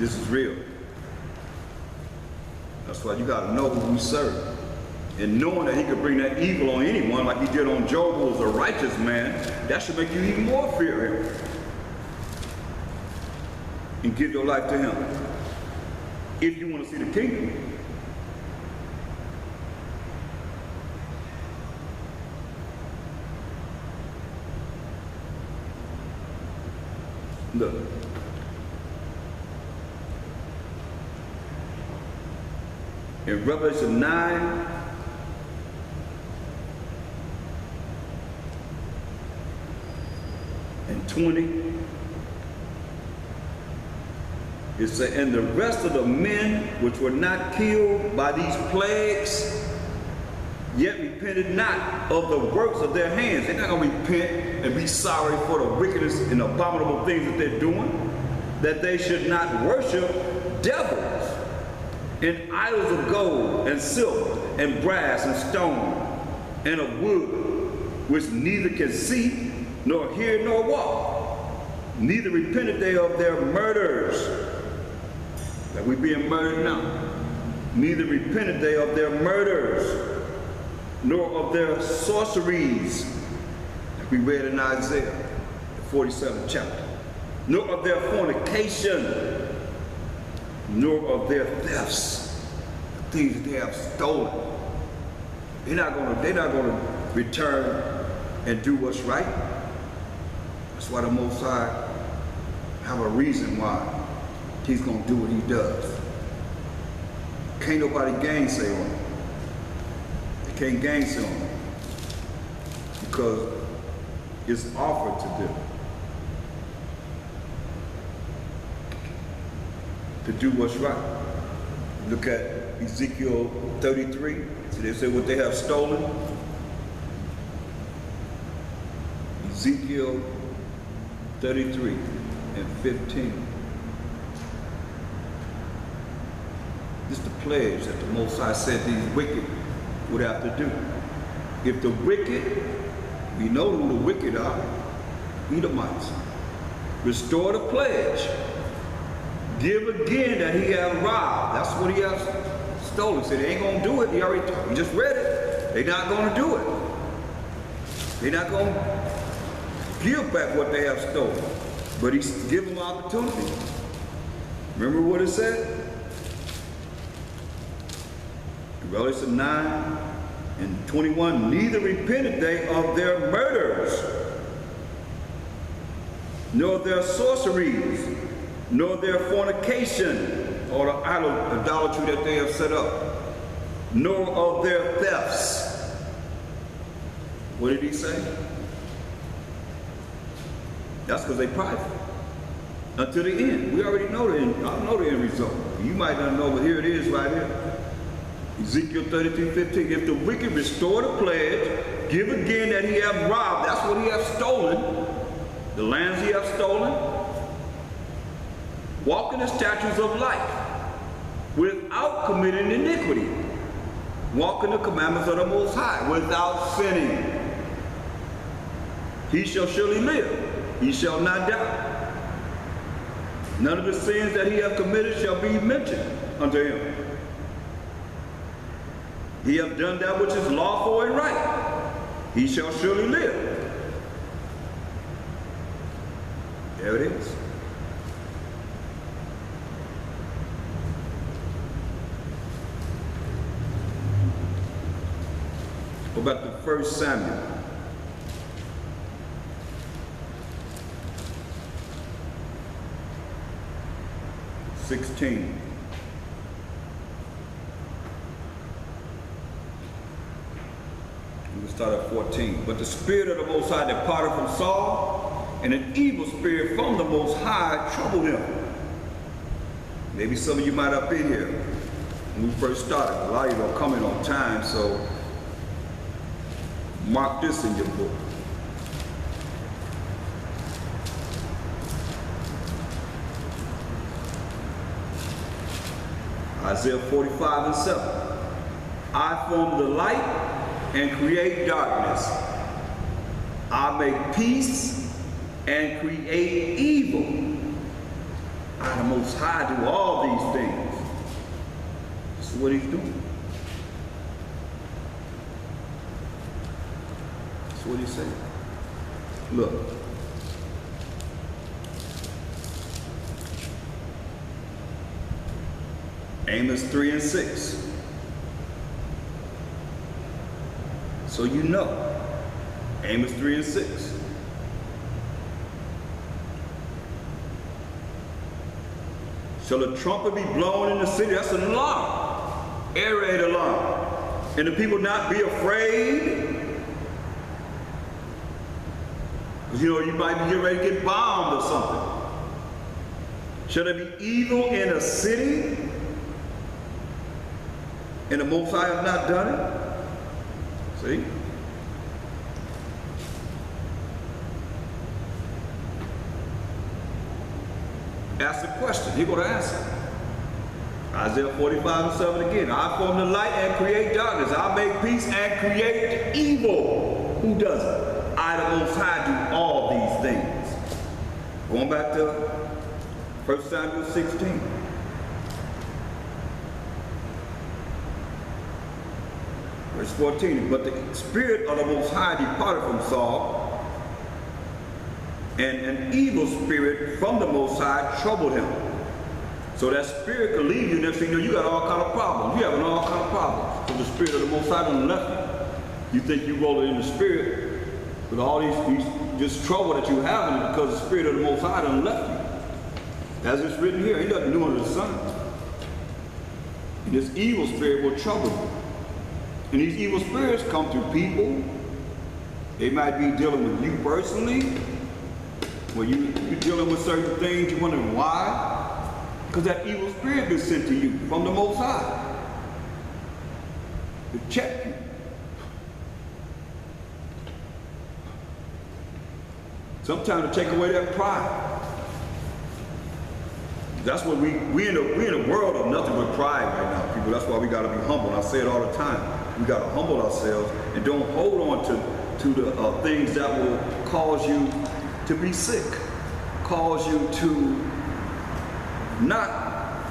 This is real. That's why you got to know who we serve. And knowing that he could bring that evil on anyone like he did on Job, who was a righteous man, that should make you even more fear him. And give your life to him. If you want to see the kingdom. Look. In Revelation 9, and 20, it said, and the rest of the men which were not killed by these plagues, yet repented not of the works of their hands. They're not going to repent and be sorry for the wickedness and abominable things that they're doing, that they should not worship devils and idols of gold and silver and brass and stone and of wood, which neither can see nor hear nor walk. Neither repented they of their murders. That we being murdered now. Neither repented they of their murders, nor of their sorceries, like we read in Isaiah, the 47th chapter, nor of their fornication, nor of their thefts, the things that they have stolen. They're not gonna return and do what's right. That's why the Most High have a reason why he's gonna do what he does. Can't nobody gainsay on him. They can't gainsay on him because it's offered to them to do what's right. Look at Ezekiel 33. So they say what they have stolen. Ezekiel 33 and 15. This is the pledge that the Most High said these wicked would have to do. If the wicked, we know who the wicked are, Edomites, restore the pledge, give again that he has robbed. That's what he has stolen. He said he ain't gonna do it. He already told. We just read it. They're not gonna do it. They're not gonna give back what they have stolen. But he's given them opportunity. Remember what it said? Revelation 9 and 21, neither repented they of their murders, nor their sorceries, nor their fornication, or the idolatry that they have set up, nor of their thefts. What did he say? That's because they prideful. Until the end. We already know the end. I know the end result. You might not know, but here it is right here. Ezekiel 33:15. If the wicked restore the pledge, give again that he hath robbed. That's what he hath stolen. The lands he hath stolen. Walk in the statutes of life without committing iniquity. Walk in the commandments of the Most High without sinning. He shall surely live. He shall not die. None of the sins that he hath committed shall be mentioned unto him. He hath done that which is lawful and right. He shall surely live. There it is. What about the 1 Samuel? (16). We'll start at 14. But the Spirit of the Most High departed from Saul, and an evil spirit from the Most High troubled him. Maybe some of you might have been here when we first started. A lot of you don't come in on time, so mark this in your book. Isaiah 45 and 7. I form the light and create darkness. I make peace and create evil. I, the Most High, do all these things. This is what he's doing. That's what he's saying. Look. Amos 3 and 6. So you know. Amos 3 and 6. Shall a trumpet be blown in the city? That's an alarm. Air raid alarm. And the people not be afraid? Because you know, you might be getting ready to get bombed or something. Shall there be evil in a city? And the Most High have not done it? See? Ask the question, he's going to answer. Isaiah 45 and 7 again. I form the light and create darkness. I make peace and create evil. Who does it? I, the Most High, do all these things. Going back to 1 Samuel 16. Verse 14. But the Spirit of the Most High departed from Saul, and an evil spirit from the Most High troubled him. So that spirit could leave you, next thing you know, you got all kind of problems. You're having all kind of problems. So the Spirit of the Most High done left you. You think you rolling in the Spirit, but all these just trouble that you're having is because the Spirit of the Most High done left you. As it's written here, ain't nothing new under the sun. And this evil spirit will trouble you. And these evil spirits come through people. They might be dealing with you personally. When you're dealing with certain things, you're wondering why? Because that evil spirit been sent to you from the Most High to check you. Sometimes to take away that pride. That's what we in a world of nothing but pride right now, people. That's why we got to be humble. I say it all the time. We got to humble ourselves and don't hold on to the things that will cause you to be sick, cause you to not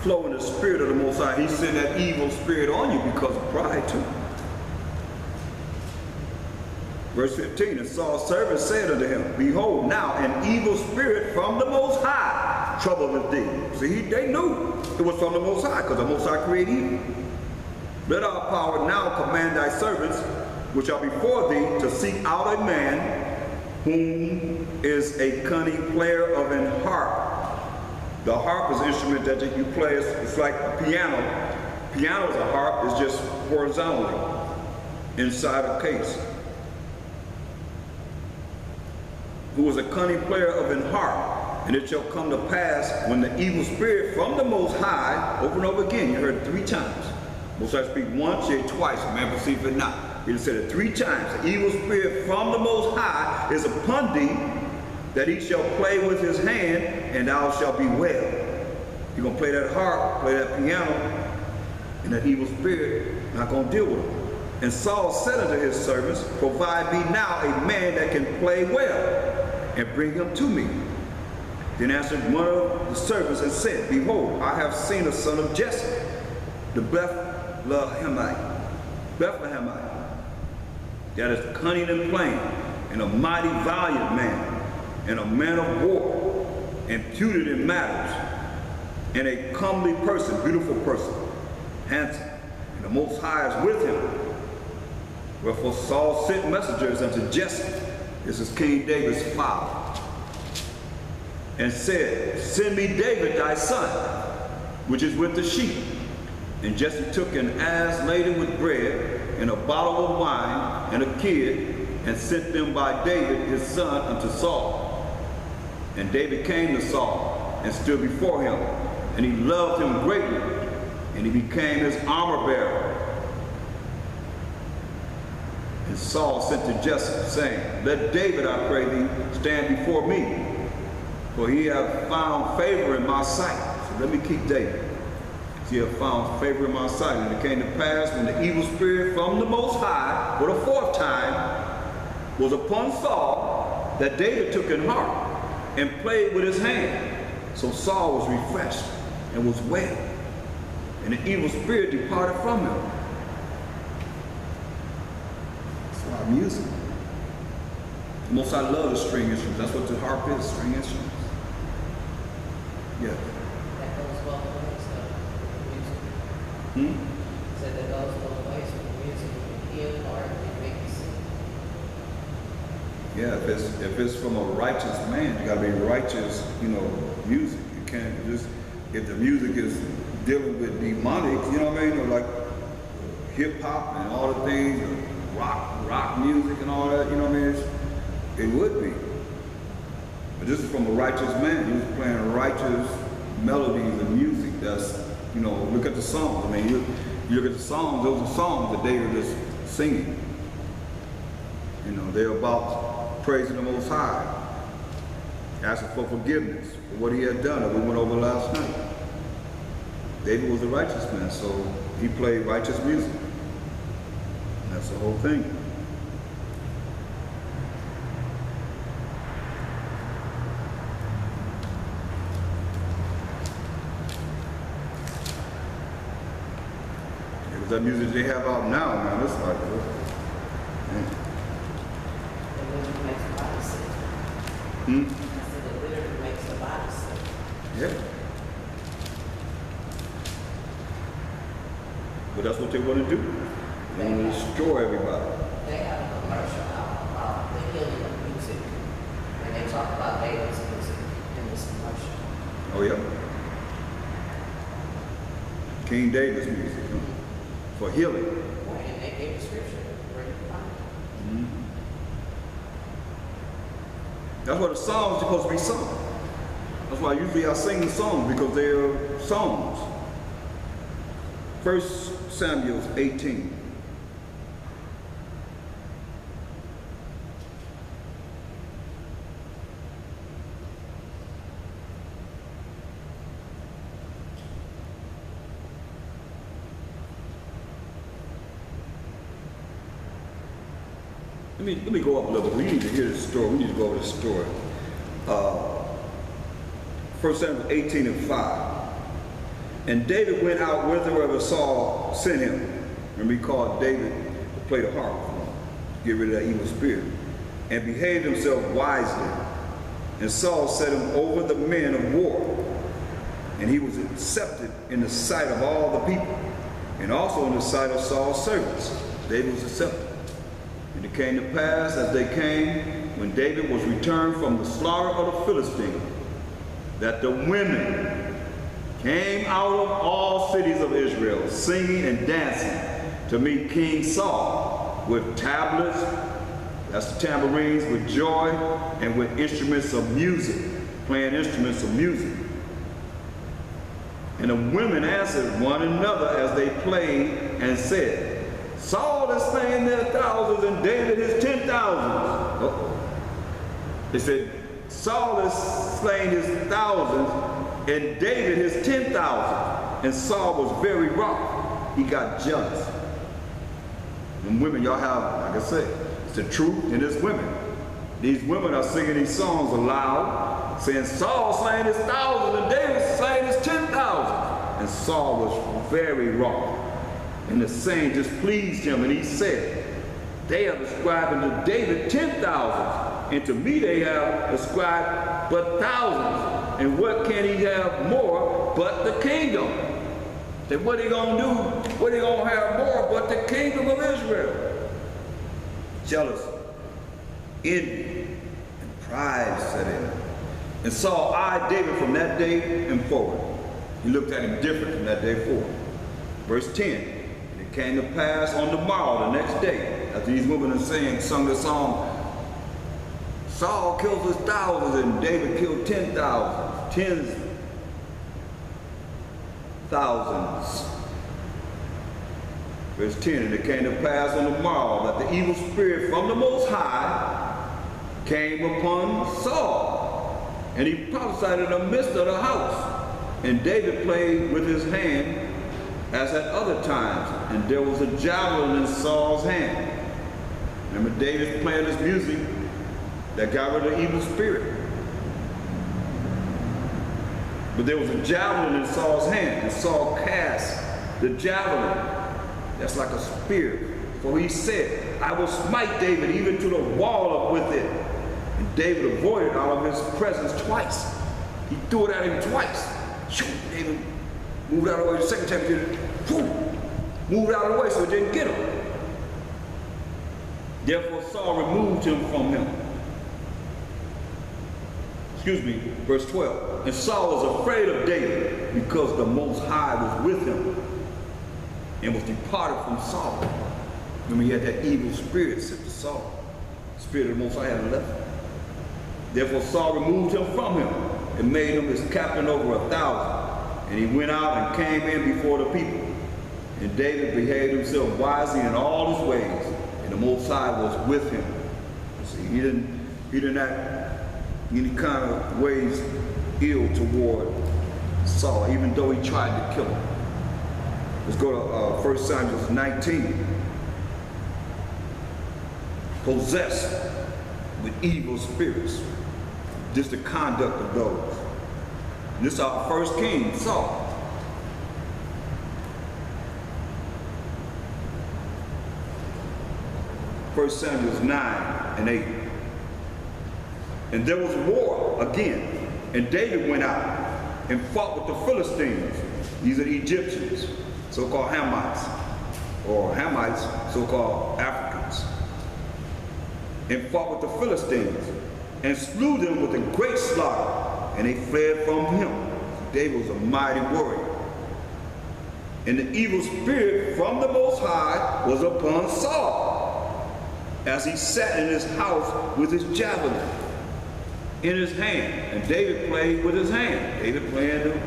flow in the Spirit of the Most High. He sent that evil spirit on you because of pride too. Verse 15, and Saul's servant said unto him, behold, now an evil spirit from the Most High troubleth thee. See, they knew it was from the Most High, because the Most High created evil. Let our power now command thy servants, which are before thee, to seek out a man whom is a cunning player of an harp. The harp is an instrument that you play. It's like a piano. Piano is a harp. It's just horizontally inside a case. Who is a cunning player of an harp. And it shall come to pass when the evil spirit from the Most High, over and over again, you heard it 3 times. Most High speak once, yea twice, man perceive it not. He said it 3 times. The evil spirit from the Most High is upon thee, that he shall play with his hand, and thou shalt be well. You're going to play that harp, play that piano, and that evil spirit not going to deal with him. And Saul said unto his servants, provide me now a man that can play well, and bring him to me. Then answered one of the servants and said, behold, I have seen a son of Jesse, the Bethlehemite, that is cunning and plain, and a mighty valiant man, and a man of war, imputed in matters, and a comely person, beautiful person, handsome, and the Most High is with him. Wherefore Saul sent messengers unto Jesse, this is King David's father, and said, send me David thy son, which is with the sheep. And Jesse took an ass laden with bread, and a bottle of wine, and a kid, and sent them by David his son unto Saul. And David came to Saul, and stood before him, and he loved him greatly, and he became his armor bearer. And Saul sent to Jesse, saying, let David, I pray thee, stand before me, for he hath found favor in my sight. So let me keep David. He hath found favor in my sight. And it came to pass, when the evil spirit from the Most High, for the 4th time, was upon Saul, that David took an harp, and played with his hand. So Saul was refreshed and was well, and the evil spirit departed from him. That's why music. Most I love the string instruments. That's what the harp is, string instruments. Yeah. That goes both ways, though, with music. So that goes both ways with music. You can heal or it can make you sing. Yeah, if it's from a righteous man, you gotta be righteous, music. You can't just, if the music is dealing with demonic, you know what I mean? Or like hip hop and all the things, rock music and all that, you know what I mean? It would be. But this is from a righteous man. He was playing righteous melodies and music. That's, look at the songs. I mean, you look at the songs, those are songs that David is singing. They're about praising the Most High, asking for forgiveness for what he had done that we went over last night. David was a righteous man, so he played righteous music. That's the whole thing. That music they have out now, man, it's like, man. It literally makes the body sick. I said it literally makes the body sick. Yeah. But that's what they want to do. They want to destroy everybody. They have a commercial out about the healing of music. And they talk about David's music in this commercial. Oh, yeah. King David's music, for healing. Right, and they gave the scripture where you find it. That's what the songs are supposed to be sung. That's why usually I sing the songs, because they're songs. 1 Samuel 18. Let me go up a little bit. We need to hear the story. We need to go over the story. 1 Samuel 18 and 5. And David went out whithersoever Saul sent him. Remember, he called David to play the harp for him, to get rid of that evil spirit, and behaved himself wisely. And Saul set him over the men of war. And he was accepted in the sight of all the people, and also in the sight of Saul's servants. David was accepted. And it came to pass, as they came, when David was returned from the slaughter of the Philistines, that the women came out of all cities of Israel, singing and dancing to meet King Saul, with tablets, that's the tambourines, with joy, and with instruments of music, playing instruments of music. And the women answered one another as they played, and said, Saul has slain their thousands, and David his 10,000s. Oh. They said, Saul has slain his thousands, and David his 10,000. And Saul was very wroth. He got jealous. And women, y'all have, like I said, it's the truth, and it's women. These women are singing these songs aloud, saying, Saul slain his thousands, and David slain his 10,000. And Saul was very wroth. And the saying displeased him, and he said, they have ascribed unto David 10,000, and to me they have ascribed but thousands. And what can he have more but the kingdom? Then what he gonna do? What he gonna have more but the kingdom of Israel? Jealousy, envy, and pride set in. And Saul eyed David from that day and forward. He looked at him different from that day forward. Verse 10. Came to pass on the morrow, the next day, as these women are sung the song, Saul kills his thousands and David killed 10,000, tens, thousands. Verse 10, and it came to pass on the morrow that the evil spirit from the Most High came upon Saul, and he prophesied in the midst of the house. And David played with his hand as at other times, and there was a javelin in Saul's hand. Remember, David playing this music that got rid of the evil spirit. But there was a javelin in Saul's hand, and Saul cast the javelin. That's like a spear. For he said, I will smite David even to the wall with it. And David avoided out of his presence twice. He threw it at him twice. Shoot, David moved out of the way. The second time he did it, moved out of the way so it didn't get him. Therefore Saul removed him from him. Verse 12. And Saul was afraid of David because the Most High was with him and was departed from Saul. Remember, he had that evil spirit sent to Saul. The spirit of the Most High had left him. Therefore Saul removed him from him and made him his captain over 1,000. And he went out and came in before the people. And David behaved himself wisely in all his ways, and the Most High was with him. See, he didn't act any kind of ways ill toward Saul, even though he tried to kill him. Let's go to 1 Samuel 19. Possessed with evil spirits. This is the conduct of those. And this is our first king, Saul. First Samuel 9 and 8. And there was war again, and David went out and fought with the Philistines. These are the Egyptians, so-called Hamites, or Hamites, so-called Africans. And fought with the Philistines, and slew them with a great slaughter, and they fled from him. David was a mighty warrior. And the evil spirit from the Most High was upon Saul, as he sat in his house with his javelin in his hand. And David played with his hand. David playing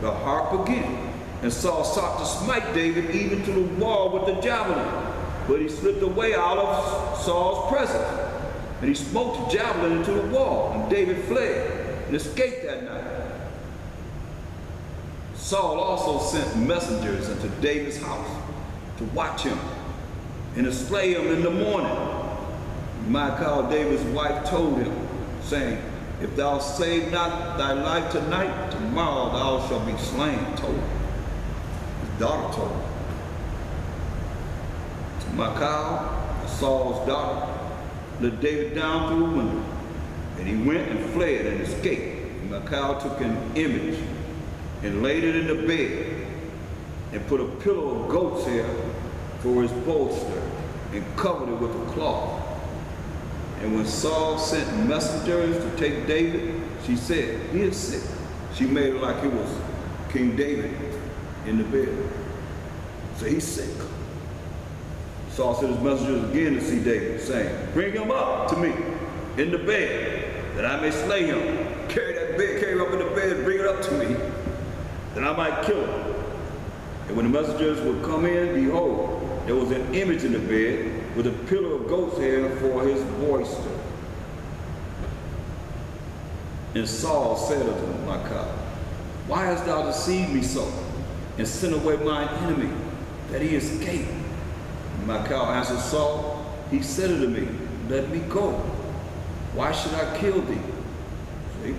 the harp again. And Saul sought to smite David even to the wall with the javelin. But he slipped away out of Saul's presence. And he smote the javelin into the wall. And David fled and escaped that night. Saul also sent messengers into David's house to watch him and to slay him in the morning. Michal, David's wife, told him, saying, if thou save not thy life tonight, tomorrow thou shalt be slain. Told him. His daughter told him. So Michal, Saul's daughter, let David down through the window, and he went and fled and escaped. And Michal took an image and laid it in the bed and put a pillow of goat's hair for his bolster and covered it with a cloth. And when Saul sent messengers to take David, she said, he is sick. She made it like it was King David in the bed. So he's sick. Saul sent his messengers again to see David, saying, bring him up to me in the bed, that I may slay him. Carry that bed, carry him up in the bed, bring it up to me, that I might kill him. And when the messengers would come in, behold, there was an image in the bed with a pillow of goat's hair for his bolster. And Saul said unto Michal, why hast thou deceived me so, and sent away mine enemy, that he escape? And Michal answered Saul, he said unto me, let me go. Why should I kill thee? See?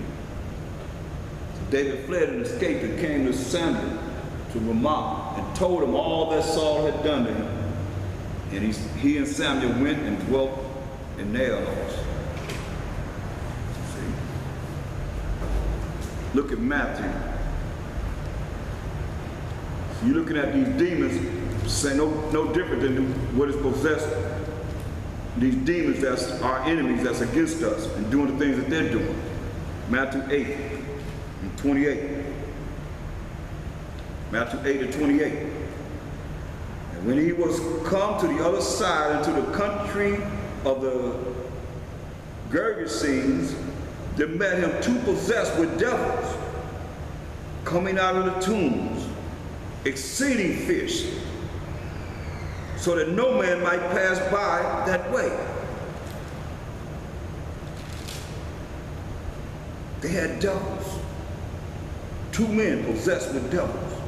So David fled and escaped and came to Samuel to Ramah and told him all that Saul had done to him. And he and Samuel went and dwelt in Naioth. See? Look at Matthew. So you're looking at these demons, saying no different than what is possessed. These demons that's our enemies, that's against us, and doing the things that they're doing. Matthew 8 and 28. Matthew 8 and 28. And when he was come to the other side into the country of the Gergesenes, there met him two possessed with devils, coming out of the tombs, exceeding fierce, so that no man might pass by that way. They had devils. Two men possessed with devils,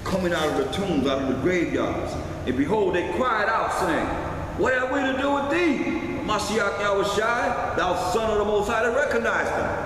coming out of the tombs, out of the graveyards. And behold, they cried out, saying, what have we to do with thee, Mashiach Yahushai, thou son of the Most High? They recognized him.